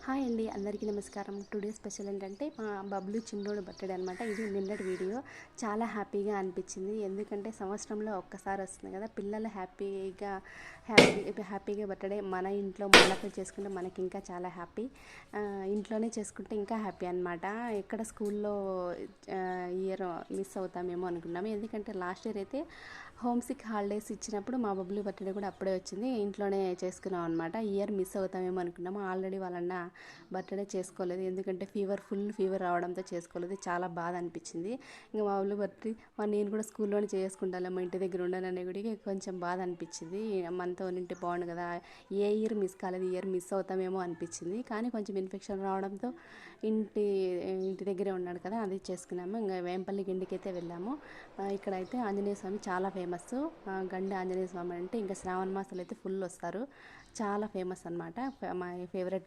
Hi అండి, అందరికీ నమస్కారం. టుడే స్పెషల్ ఏంటంటే మా బబ్లు చిన్నోడు బర్త్డే అనమాట. ఇది నిన్నటి వీడియో. చాలా హ్యాపీగా అనిపించింది. ఎందుకంటే సంవత్సరంలో ఒక్కసారి వస్తుంది కదా, పిల్లలు హ్యాపీగా బర్త్డే మన ఇంట్లో మనతో చేసుకుంటే మనకి ఇంకా చాలా హ్యాపీ. ఇంట్లోనే చేసుకుంటే ఇంకా హ్యాపీ అనమాట. ఎక్కడ స్కూల్లో ఇయర్ మిస్ అవుతామేమో అనుకున్నాము. ఎందుకంటే లాస్ట్ ఇయర్ అయితే హోమ్ సిక్ హాలిడేస్ ఇచ్చినప్పుడు మా బబ్లు బర్త్డే కూడా అప్పుడే వచ్చింది. ఇంట్లోనే చేసుకున్నాం అనమాట. ఇయర్ మిస్ అవుతామేమో అనుకున్నాము. ఆల్రెడీ వాళ్ళన్న బర్త్డే చేసుకోలేదు, ఎందుకంటే ఫుల్ ఫీవర్ రావడంతో చేసుకోలేదు. చాలా బాధ అనిపించింది. ఇంకా మా ఊళ్ళో బర్త్డే నేను కూడా స్కూల్లోనే చేసుకుంటాను, మా ఇంటి దగ్గర ఉండాలనే గుడికి కొంచెం బాధ అనిపించింది. మనతో ఉంటే బాగుండు కదా, ఏ ఇయర్ మిస్ కాలేదు, ఇయర్ మిస్ అవుతామేమో అనిపించింది. కానీ కొంచెం ఇన్ఫెక్షన్ రావడంతో ఇంటి ఇంటి దగ్గరే ఉన్నాడు కదా, అది చేసుకున్నాము. ఇంకా వేంపల్లి గిండికైతే వెళ్ళాము. ఇక్కడైతే ఆంజనేయ స్వామి చాలా ఫేమస్. గండి ఆంజనేయ స్వామి అంటే ఇంకా శ్రావణ మాసాలు అయితే ఫుల్ వస్తారు. చాలా ఫేమస్ అనమాట. మా ఫేవరెట్